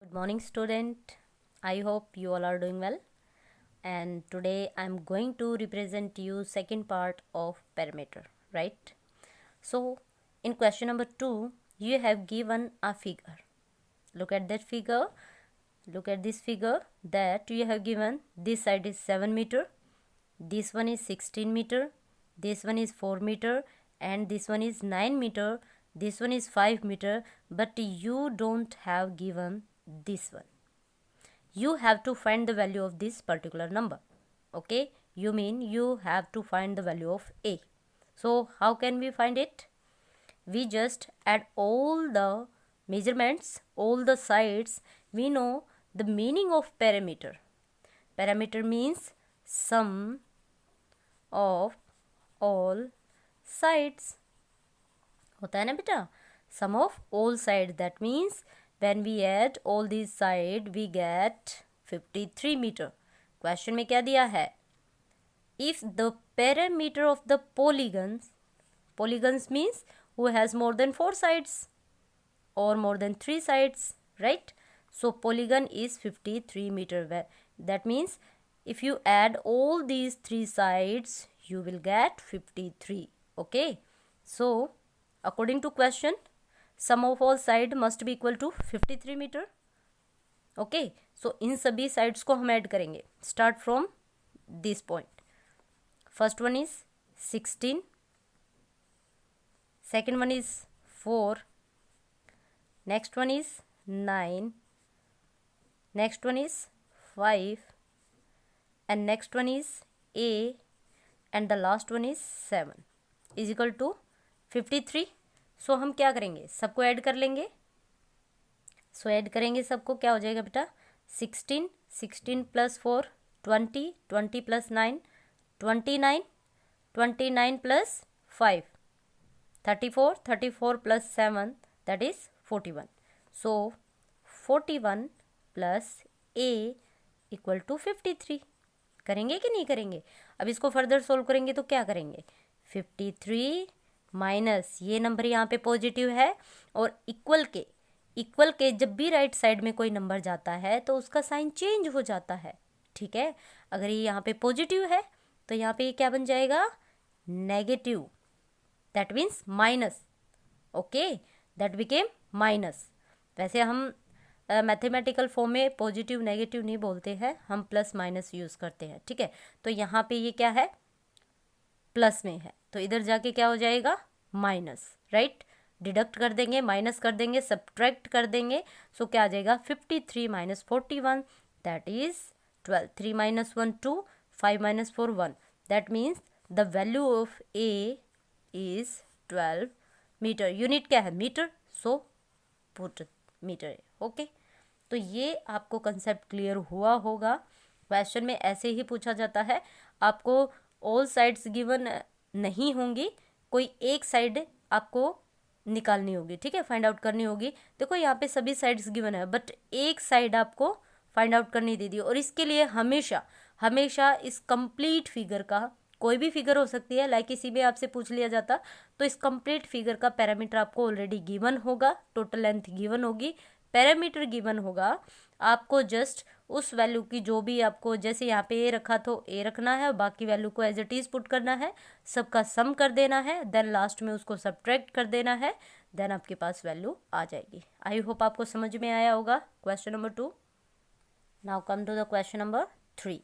Good morning, student. I hope you all are doing well. And today I'm going to represent you second part of parameter, right? So in question number 2, you have given a figure. Look at that figure. Look at this figure that you have given. This side is 7 meter. This one is 16 meter. This one is 4 meter. And this one is 9 meter. This one is 5 meter. But you don't have given this one. You have to find the value of this particular number. Okay, you mean you have to find the value of a. So how can we find it? We just add all the measurements, all the sides. We know the meaning of parameter. Parameter means sum of all sides. होता है ना बेटा, sum of all sides. That means when we add all these sides we get 53 meter. Question में क्या दिया है? If the parameter of the polygons means who has more than 4 sides or more than 3 sides, right? So polygon is 53 meter. That means if you add all these 3 sides you will get 53. Okay, so according to question, sum of all side must be equal to 53 meter. Okay, so इन सभी sides को हम add करेंगे. Start from this point. First one is 16. Second one is 4. Next one is 9. Next one is 5. And next one is A. And the last one is 7 is equal to 53. सो हम क्या करेंगे, सबको add कर लेंगे. सो add करेंगे सबको, क्या हो जाएगा बेटा? 16, 16 plus 4 20, 20 plus 9 29, 29 plus 5 34, 34 plus 7 that is 41. So 41 प्लस a इक्वल टू 53. करेंगे कि नहीं करेंगे? अब इसको फर्दर सोल्व करेंगे तो क्या करेंगे? 53 माइनस ये नंबर यहाँ पे पॉजिटिव है और इक्वल के जब भी राइट साइड में कोई नंबर जाता है तो उसका साइन चेंज हो जाता है. ठीक है, अगर ये यहाँ पे पॉजिटिव है तो यहाँ पे ये क्या बन जाएगा? Negative. That means minus. Okay, that became minus. वैसे हम मैथमेटिकल फॉर्म में पॉजिटिव नेगेटिव नहीं बोलते हैं, हम प्लस माइनस यूज़ करते हैं. ठीक है, तो यहाँ पे ये क्या है? प्लस में है तो इधर जाके क्या हो जाएगा? माइनस. राइट, डिडक्ट कर देंगे, माइनस कर देंगे, सब्ट्रैक्ट कर देंगे. सो क्या आ जाएगा? 53 minus 41 that is 12. 3 minus 1 2, 5 minus 4 1. That means the value of A is 12 metre. Unit क्या है? Metre. So put metre. Okay, तो ये आपको कंसेप्ट क्लियर हुआ होगा. क्वेश्चन में ऐसे ही पूछा जाता है. आपको ऑल साइड्स गिवन नहीं होंगी, कोई एक साइड आपको निकालनी होगी. ठीक है, फाइंड आउट करनी होगी. देखो यहाँ पे सभी साइड्स गिवन है बट एक साइड आपको फाइंड आउट करनी दे दी. और इसके लिए हमेशा इस कंप्लीट फिगर का, कोई भी फिगर हो सकती है, लाइक इसी में आपसे पूछ लिया जाता तो इस कंप्लीट फिगर का पैरामीटर आपको ऑलरेडी गिवन होगा, टोटल लेंथ गिवन होगी, पैरामीटर गिवन होगा. आपको जस्ट उस वैल्यू की जो भी आपको, जैसे यहाँ पे ए रखा तो ए रखना है, बाकी वैल्यू को एज इट इज पुट करना है, सबका सम कर देना है, देन लास्ट में उसको सब्ट्रैक्ट कर देना है, देन आपके पास वैल्यू आ जाएगी. आई होप आपको समझ में आया होगा question number 2. Now come to the question number 3.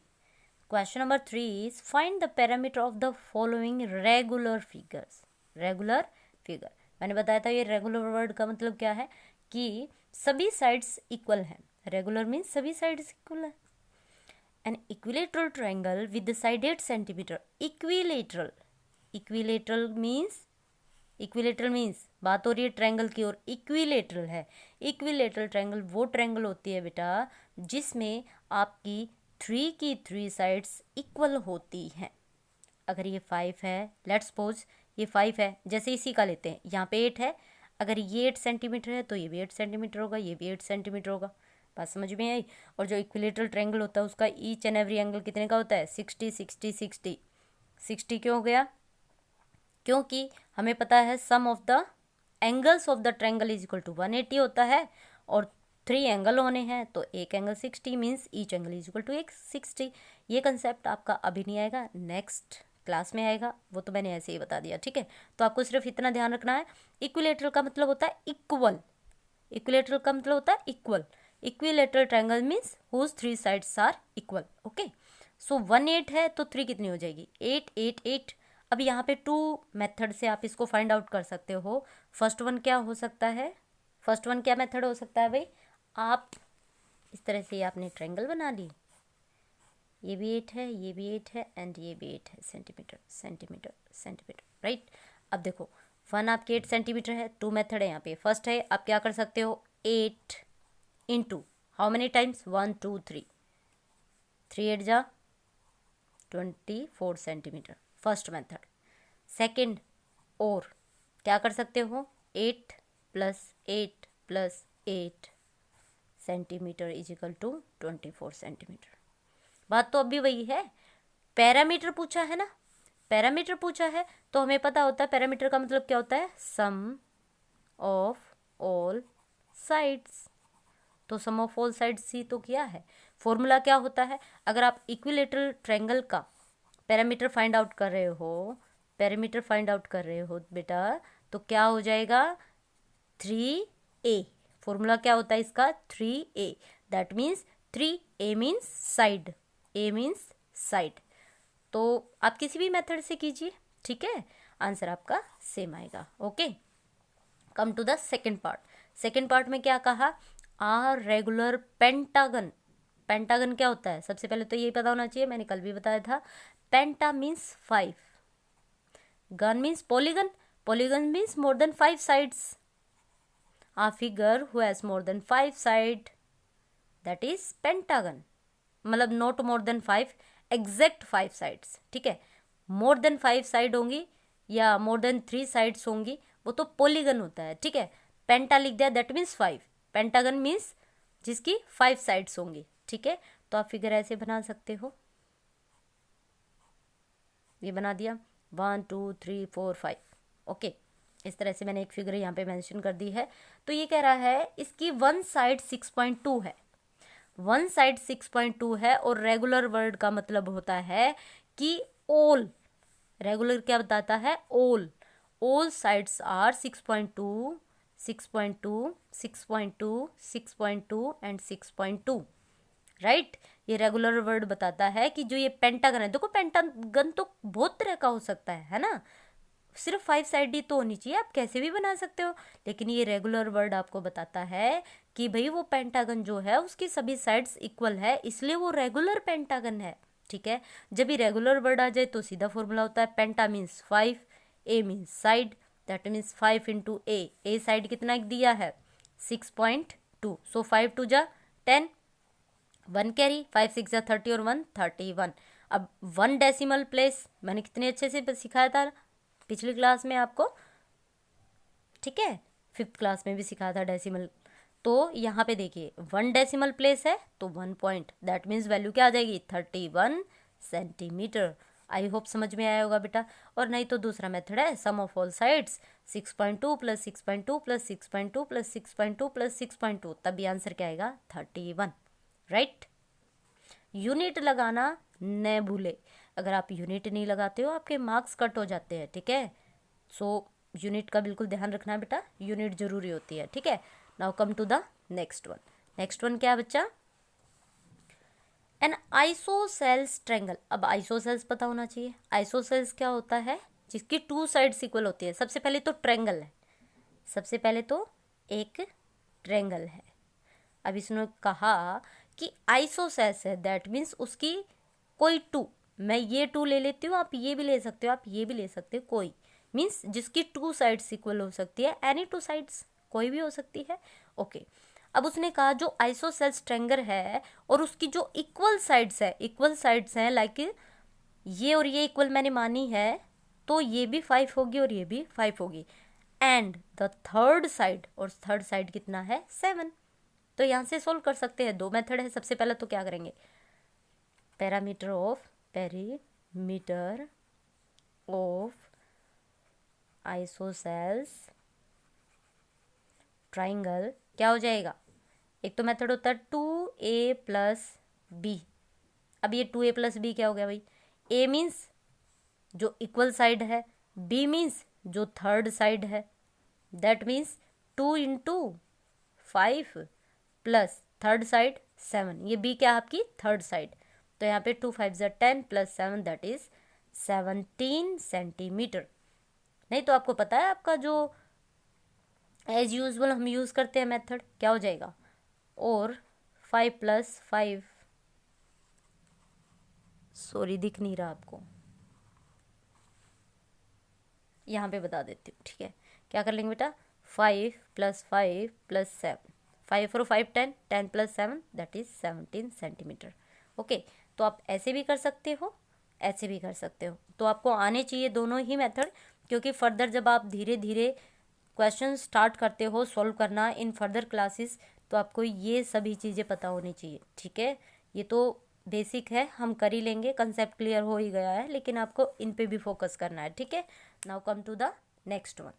Question number 3 is find the parameter of the following regular figures. Regular figure, मैंने बताया था ये रेगुलर वर्ड का मतलब क्या है कि सभी साइड्स इक्वल हैं. रेगुलर मीन्स सभी साइड्स इक्वल है. An equilateral triangle with the side 8 centimetre. Equilateral means बात हो रही है ट्रायंगल की, और इक्विलेटरल है. इक्विलेटरल ट्रायंगल वो ट्रायंगल होती है बेटा जिसमें आपकी 3 की 3 साइड्स इक्वल होती हैं. अगर ये 5 है, लेट्स सपोज ये 5 है, जैसे इसी का लेते हैं, यहाँ पे 8 है, अगर ये 8 सेंटीमीटर है तो ये भी 8 सेंटीमीटर होगा, ये भी 8 सेंटीमीटर होगा. बात समझ में आई? और जो इक्विलेटरल ट्रायंगल होता है उसका ईच एंड एवरी एंगल कितने का होता है? 60 60 60. 60 क्यों हो गया? क्योंकि हमें पता है sum of the angles of the triangle is equal to 180 होता है, और 3 एंगल होने हैं तो एक angle 60 means each angle is equal to एक 60। ये कंसेप्ट आपका अभी नहीं आएगा, नेक्स्ट क्लास में आएगा, वो तो मैंने ऐसे ही बता दिया, ठीक है। तो आपको सिर्फ इतना ध्यान रखना है, इक्विलेटरल का मतलब होता है इक्वल, इक्विलेटरल का मतलब होता है equal, equilateral triangle means whose 3 sides are equal. Okay, so 1 8 है तो 3 कितनी हो जाएगी, 8 8 8। अब यहाँ पे 2 मेथड से आप इसको फाइंड आउट कर सकते हो। फर्स्ट वन क्या हो सकता है, फर्स्ट वन क्या मेथड हो सकता है भाई, आप इस तरह से आपने ट्रायंगल बना ली, ये भी 8 है, ये भी 8 है एंड ये भी 8 है, सेंटीमीटर सेंटीमीटर सेंटीमीटर, राइट। अब देखो 1 आपके 8 सेंटीमीटर है, 2 मेथड है यहाँ पे। फर्स्ट है आप क्या कर सकते हो, 8 इंटू हाउ मेनी टाइम्स, 1 2 3, 3 8 जा 24 सेंटीमीटर, फर्स्ट मेथड। सेकंड, और क्या कर सकते हो, 8 plus 8 plus 8 centimetre is equal to 24 centimetre. बात तो अभी वही है, पैरामीटर पूछा है ना, पैरामीटर पूछा है तो हमें पता होता है पैरामीटर का मतलब क्या होता है, सम ऑफ ऑल साइड्स। तो सम ऑफ ऑल साइड्स ही तो किया है। फॉर्मूला क्या होता है, अगर आप इक्विलेटरल ट्रायंगल का पैरामीटर फाइंड आउट कर रहे हो, पैरामीटर फाइंड आउट कर रहे हो बेटा, तो क्या हो जाएगा 3a। फॉर्मूला क्या होता है इसका, 3a, that means 3a means side, a means side. तो आप किसी भी मेथड से कीजिए, ठीक है, आंसर आपका सेम आएगा। Okay, come to the second part. Second part में क्या कहा, आ रेगुलर पेंटागन। पेंटागन क्या होता है, सबसे पहले तो ये पता होना चाहिए, मैंने कल भी बताया था। Penta means 5, gon means polygon, polygon means more than 5 sides. A figure who has more than 5 side, that is pentagon, मतलब not more than 5, exact 5 sides, ठीक है। मोर देन 5 साइड होंगी या मोर देन 3 साइड्स होंगी वो तो पॉलीगन होता है, ठीक है। पेंटा लिख दिया दैट मीन्स 5, पेंटागन मीन्स जिसकी 5 साइड्स होंगी, ठीक है। तो आप फिगर ऐसे बना सकते हो, ये बना दिया 1 2 3 4 5, ओके। इस तरह से मैंने एक फिगर यहाँ पे मेंशन कर दी है। तो ये कह रहा है इसकी वन साइड 6.2 है, वन साइड 6.2 है, और रेगुलर वर्ड का मतलब होता है कि ऑल, रेगुलर क्या बताता है, all sides are 6.2 6.2 6.2 6.2 and 6.2, right. ये रेगुलर वर्ड बताता है कि जो ये पेंटागन है, देखो पेंटागन तो बहुत तरह का हो सकता है ना, सिर्फ 5 साइड ही तो होनी चाहिए, आप कैसे भी बना सकते हो, लेकिन ये रेगुलर वर्ड आपको बताता है कि भाई वो पेंटागन जो है उसकी सभी साइड्स इक्वल है, इसलिए वो रेगुलर पेंटागन है, ठीक है। जब भी रेगुलर वर्ड आ जाए तो सीधा फॉर्मूला होता है, penta means 5, a means side, that means 5 into a side कितना दिया है 6.2, सो 5 2 जा 10, 1 कैरी, 5 6 जा 30 और 1 31। अब 1 डेसिमल प्लेस मैंने कितने अच्छे से सिखाया था पिछली क्लास में आपको, ठीक है, 5th क्लास में भी सिखाया था डेसिमल। तो यहाँ पे देखिए 1 डेसिमल प्लेस है तो 1 पॉइंट, दैट मीन्स वैल्यू क्या आ जाएगी 31 सेंटीमीटर। आई होप समझ में आया होगा बेटा। और नहीं तो दूसरा मेथड है sum of all sides, 6.2 plus 6.2 plus 6.2 plus 6.2 plus 6.2, तभी आंसर क्या आएगा 31, राइट। यूनिट लगाना न भूले, अगर आप यूनिट नहीं लगाते हो आपके मार्क्स कट हो जाते हैं, ठीक है। सो यूनिट का बिल्कुल ध्यान रखना है बेटा, यूनिट जरूरी होती है, ठीक है। Now come to the next one. Next one क्या है बच्चा, एन आइसोसेल्स ट्रायंगल। अब आइसोसेल्स पता होना चाहिए, आइसोसेल्स क्या होता है, जिसकी 2 साइड्स इक्वल होती है। सबसे पहले तो ट्रायंगल है, सबसे पहले तो एक ट्रायंगल है। अब इसने कहा कि आइसोसेल्स है, दैट मीन्स उसकी कोई 2, मैं ये 2 ले लेती हूँ, आप ये भी ले सकते हो, आप ये भी ले सकते हो, कोई मीन्स जिसकी 2 साइड्स इक्वल हो सकती है, एनी 2 साइड्स कोई भी हो सकती है, ओके। अब उसने कहा जो आइसोसेल्स ट्रायंगल है और उसकी जो इक्वल साइड्स है, इक्वल साइड्स हैं, लाइक ये और ये इक्वल मैंने मानी है, तो ये भी 5 होगी और ये भी 5 होगी, एंड द थर्ड साइड, और थर्ड साइड कितना है 7। तो यहाँ से सोल्व कर सकते हैं, 2 मेथड है। सबसे पहले तो क्या करेंगे, पैरामीटर ऑफ आइसोसेल्स ट्राइंगल क्या हो जाएगा, एक तो मेथड होता है 2a+b। अब ये 2a+b क्या हो गया भाई, a मीन्स जो इक्वल साइड है, b मीन्स जो थर्ड साइड है, that means 2 into 5 plus third side 7, ये b क्या है आपकी थर्ड साइड। तो यहाँ पे 2 5 10 प्लस 7 दैट इज 17 सेंटीमीटर। नहीं तो आपको पता है आपका जो एज यूजल हम यूज़ करते हैं मेथड क्या हो जाएगा, और 5 + 5, सॉरी दिख नहीं रहा आपको, यहाँ पे बता देती हूँ, ठीक है। क्या कर लेंगे बेटा, 5 + 5 + 7, 5 और 5 10, 10 + 7 दैट इज 17 सेंटीमीटर। ओके, तो आप ऐसे भी कर सकते हो, ऐसे भी कर सकते हो। तो आपको आने चाहिए दोनों ही मेथड, क्योंकि फर्दर जब आप धीरे धीरे क्वेश्चन स्टार्ट करते हो सॉल्व करना इन फर्दर क्लासेस, तो आपको ये सभी चीज़ें पता होनी चाहिए, ठीक है। ये तो बेसिक है, हम कर ही लेंगे, कंसेप्ट क्लियर हो ही गया है, लेकिन आपको इन पे भी फोकस करना है, ठीक है। Now come to the next one.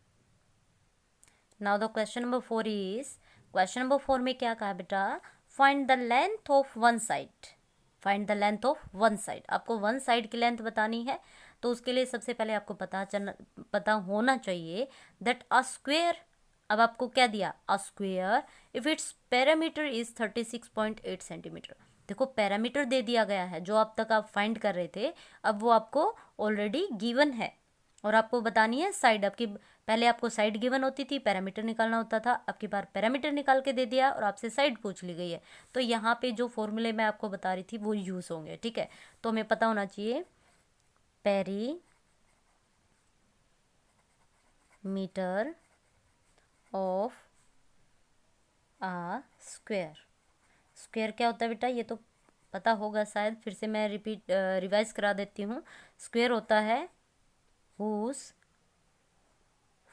Now the question number 4 is, question number 4 में क्या कहा बेटा, find the length of one side. Find the length of one side, आपको वन साइड की लेंथ बतानी है। तो उसके लिए सबसे पहले आपको पता होना चाहिए दैट अ स्क्वेयर, अब आपको क्या दिया, अ square if it's parameter is 36.8 centimetre. देखो पैरामीटर दे दिया गया है, जो अब तक आप फाइंड कर रहे थे अब वो आपको ऑलरेडी गिवन है, और आपको बतानी है साइड। आपकी पहले आपको साइड गिवन होती थी, पैरामीटर निकालना होता था, अब की बार पैरामीटर निकाल के दे दिया और आपसे साइड पूछ ली गई है। तो यहाँ पे जो फॉर्मूले मैं आपको बता रही थी वो यूज़ होंगे, ठीक है। तो हमें पता होना चाहिए perimeter of a square. Square क्या होता है बेटा, ये तो पता होगा शायद, फिर से मैं रिवाइज करा देती हूँ। स्क्वेयर होता है whose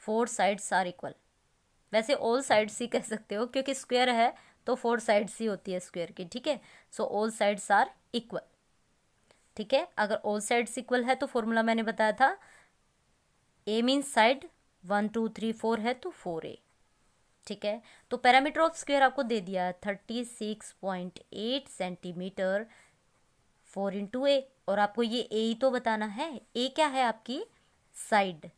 4 sides are equal। वैसे ऑल साइड्स ही कह सकते हो, क्योंकि स्क्वेयर है तो 4 साइड्स ही होती है स्क्वेयर की, ठीक है। So all sides are equal, ठीक है। अगर ऑल साइड्स इक्वल है तो फॉर्मूला मैंने बताया था, ए मीन्स साइड 1 2 3 4 है तो 4a, ठीक है। तो पैरामीटर ऑफ स्क्वेयर आपको दे दिया है 36.8 सेंटीमीटर, 4 इंटू ए, और आपको ये ए ही तो बताना है। ए क्या है आपकी साइड,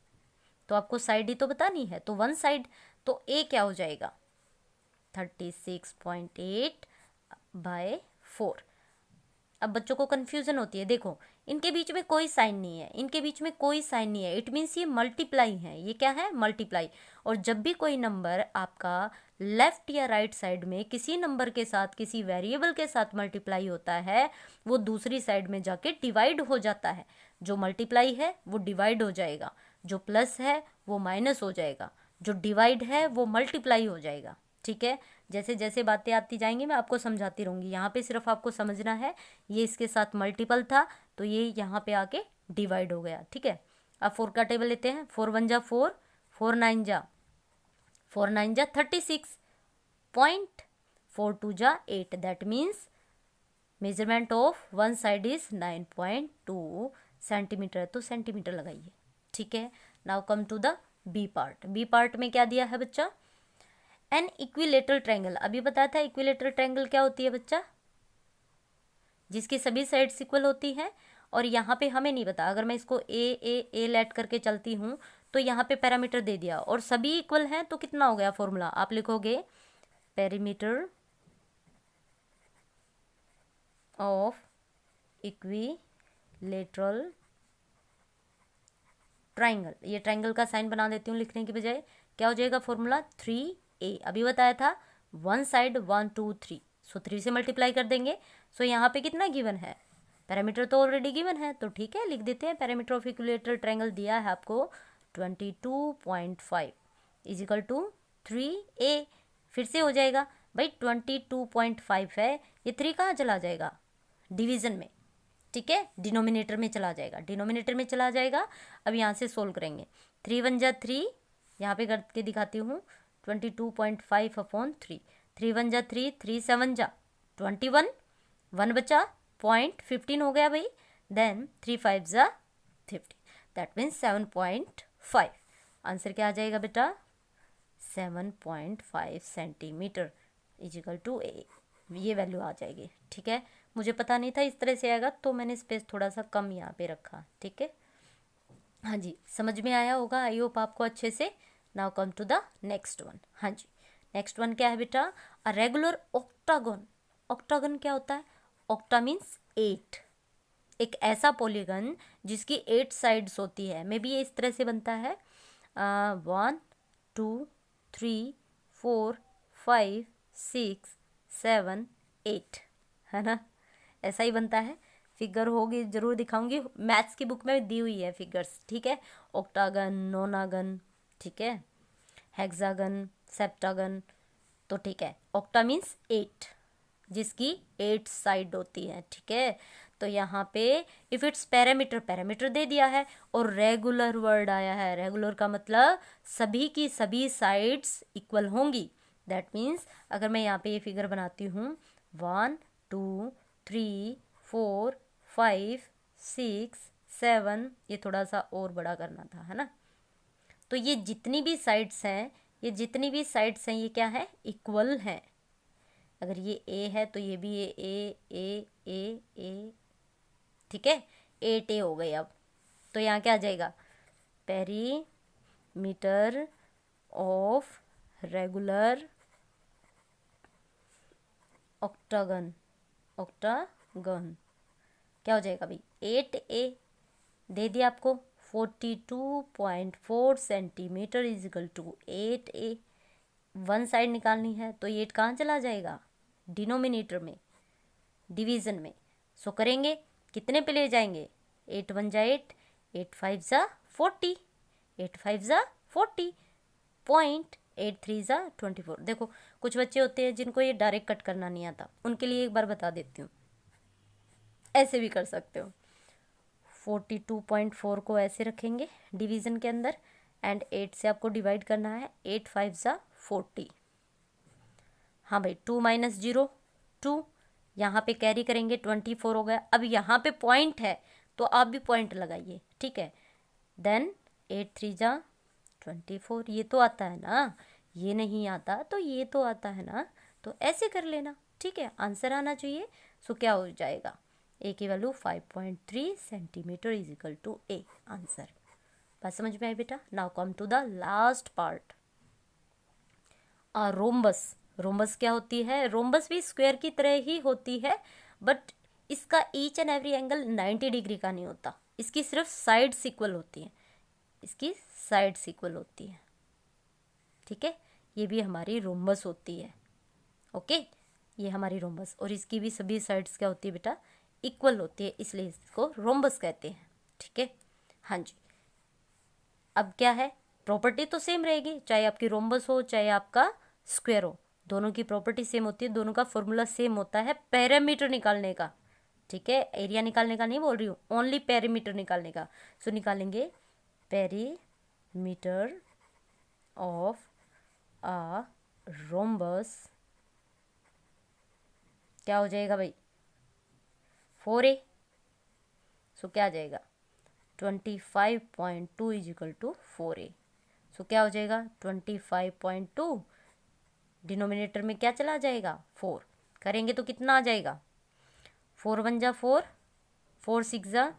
तो आपको साइड ही तो बतानी है, तो वन साइड, तो ए क्या हो जाएगा 36.8 बाय 4। अब बच्चों को कन्फ्यूजन होती है, देखो इनके बीच में कोई साइन नहीं है, इनके बीच में कोई साइन नहीं है, इट मीन्स ये मल्टीप्लाई है, ये क्या है मल्टीप्लाई। और जब भी कोई नंबर आपका लेफ्ट या राइट साइड में किसी नंबर के साथ किसी वेरिएबल के साथ मल्टीप्लाई होता है, वो दूसरी साइड में जाके डिवाइड हो जाता है। जो मल्टीप्लाई है वो डिवाइड हो जाएगा, जो प्लस है वो माइनस हो जाएगा, जो डिवाइड है वो मल्टीप्लाई हो जाएगा, ठीक है। जैसे जैसे बातें आती जाएंगी मैं आपको समझाती रहूँगी, यहाँ पे सिर्फ आपको समझना है ये इसके साथ मल्टीपल था तो ये यहाँ पे आके डिवाइड हो गया, ठीक है। अब 4 का टेबल लेते हैं, 4 1 जा 4, 4 9 जा 36, पॉइंट 4 2 जा 8, that means measurement of one side is 9.2 centimetre, तो सेंटीमीटर लगाइए, ठीक है। Now come to the B part. B part में क्या दिया है बच्चा, एन इक्विलेटरल ट्रायंगल। अभी बताया था इक्विलेटरल ट्रायंगल क्या होती है बच्चा, जिसकी सभी साइड्स इक्वल होती हैं। और यहाँ पे हमें नहीं पता, अगर मैं इसको ए लेट करके चलती हूँ तो यहाँ पे पैरामीटर दे दिया और सभी इक्वल हैं, तो कितना हो गया फॉर्मूला, आप लिखोगे पेरीमीटर ऑफ इक्विलेटरल ट्राइंगल। ये ट्राइंगल का साइन बना देती हूँ लिखने की बजाय, क्या हो जाएगा फॉर्मूला 3a। अभी बताया था वन साइड 1 2 3, सो 3 से मल्टीप्लाई कर देंगे। सो यहाँ पे कितना गिवन है, पैरामीटर तो ऑलरेडी गिवन है, तो ठीक है लिख देते हैं। पैरामीटर ऑफ इक्विलेटरल ट्राइंगल दिया है आपको 22.5 इज इक्वल टू 3a। फिर से हो जाएगा भाई 22.5 है, ये 3 कहाँ चला जाएगा डिवीज़न में, ठीक है, डिनोमिनेटर में चला जाएगा, डिनोमिनेटर में चला जाएगा। अब यहाँ से सोल्व करेंगे, 3 1 जा 3, यहाँ पे करके दिखाती हूँ 22.5 अपॉन 3, 3 1 जा 3, 3 7 जा 21, 1 बचा 0.15 हो गया भाई, देन 3 5 जा 50, दैट मीन्स 7.5। आंसर क्या आ जाएगा बेटा 7.5 सेंटीमीटर। इजिकल टू ए, ये वैल्यू आ जाएगी। ठीक है, मुझे पता नहीं था इस तरह से आएगा तो मैंने स्पेस थोड़ा सा कम यहाँ पे रखा। ठीक है, हाँ जी, समझ में आया होगा आई होप आपको अच्छे से। Now come to the next one. हाँ जी, नेक्स्ट वन क्या है बेटा, अ रेगुलर ऑक्टागन। ऑक्टागन क्या होता है, ऑक्टा मीन्स 8, एक ऐसा पॉलीगन जिसकी 8 साइड्स होती है। मे बी ये इस तरह से बनता है 1 2 3 4 5 6 7 8, है ना, ऐसा ही बनता है। फिगर होगी जरूर दिखाऊंगी, मैथ्स की बुक में दी हुई है फिगर्स। ठीक है, ऑक्टागन, नोनागन, ठीक है, हेक्सागन, सेप्टागन। तो ठीक है, ऑक्टा मीन्स 8, जिसकी 8 साइड होती है। ठीक है, तो यहाँ पे इफ इट्स पैरामीटर, पैरामीटर दे दिया है और रेगुलर वर्ड आया है। रेगुलर का मतलब सभी की सभी साइड्स इक्वल होंगी। दैट मीन्स अगर मैं यहाँ पे ये फिगर बनाती हूँ 1 2 3 4 5 6 7, ये थोड़ा सा और बड़ा करना था, है ना। तो ये जितनी भी साइड्स हैं, ये जितनी भी साइड्स हैं ये क्या है, इक्वल हैं। अगर ये ए है तो ये भी ए ए ए ए ए, ठीक है, 8 हो गए। अब तो यहाँ क्या आ जाएगा, perimeter of regular octagon, octagon क्या हो जाएगा भाई, 8a दे दिया आपको, 42.4 centimetre is equal to 8a। One side निकालनी है तो 8 कहाँ चला जाएगा, डिनोमिनेटर में, डिवीज़न में। सो करेंगे, कितने पे ले जाएंगे, 8 1 जा 8, 8 5 जा 40, 8 5 जा 40, 8 3 जा 24। देखो कुछ बच्चे होते हैं जिनको ये डायरेक्ट कट करना नहीं आता, उनके लिए एक बार बता देती हूँ, ऐसे भी कर सकते हो। 42.4 को ऐसे रखेंगे डिवीज़न के अंदर एंड 8 से आपको डिवाइड करना है, 8 5 जा 40। हाँ भाई, 2 माइनस 0 2, यहाँ पे कैरी करेंगे 24 हो गया। अब यहाँ पे पॉइंट है तो आप भी पॉइंट लगाइए, ठीक है। देन 8 3 जा 24, ये तो आता है ना, ये नहीं आता तो ये तो आता है ना, तो ऐसे कर लेना, ठीक है। आंसर आना चाहिए। सो क्या हो जाएगा, ए की value 5.3 centimetre is equal to A, answer. बात समझ में आई बेटा। Now come to the last part, rhombus. Rhombus क्या होती है, रोम्बस भी स्क्वायर की तरह ही होती है, बट इसका each and every angle 90 degree का नहीं होता, इसकी सिर्फ साइड्स इक्वल होती हैं, इसकी साइड्स इक्वल होती है, ठीक है। ये भी हमारी रोम्बस होती है, ओके, ये हमारी रोम्बस, और इसकी भी सभी साइड्स क्या होती है बेटा, इक्वल होती है, इसलिए इसको रोम्बस कहते हैं, ठीक है। हाँ जी, अब क्या है, प्रॉपर्टी तो सेम रहेगी, चाहे आपकी रोम्बस हो चाहे आपका स्क्वायर हो, दोनों की प्रॉपर्टी सेम होती है, दोनों का फॉर्मूला सेम होता है पैरामीटर निकालने का, ठीक है। एरिया निकालने का नहीं बोल रही हूँ, ओनली पैरामीटर निकालने का। सो निकालेंगे पैरीमीटर ऑफ अ रोम्बस, क्या हो जाएगा भाई, 4a। सो क्या आ जाएगा, 25.2 इज इक्वल टू 4a। सो क्या हो जाएगा, 25.2 डिनोमिनेटर में क्या चला जाएगा, 4 करेंगे तो कितना आ जाएगा, 4 1 जा 4, 4 6 जा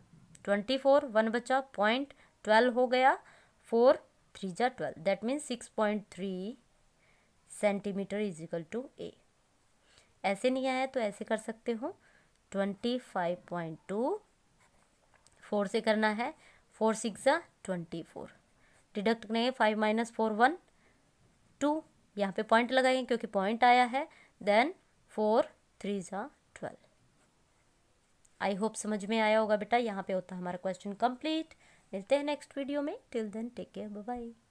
24, 1 बचा 0.12 हो गया, 4 3 जा 12, that means 6.3 centimetre is equal to a. ऐसे नहीं आया तो ऐसे कर सकते हो, 25.2 4 से करना है, 4 6 जा 24, डिडक्ट करेंगे 5 माइनस 4 1 2, यहाँ पे पॉइंट लगाएंगे क्योंकि पॉइंट आया है, देन 4 3 जा 12। आई होप समझ में आया होगा बेटा। यहाँ पे होता है हमारा क्वेश्चन कंप्लीट। मिलते हैं नेक्स्ट वीडियो में, till then take care, bye bye.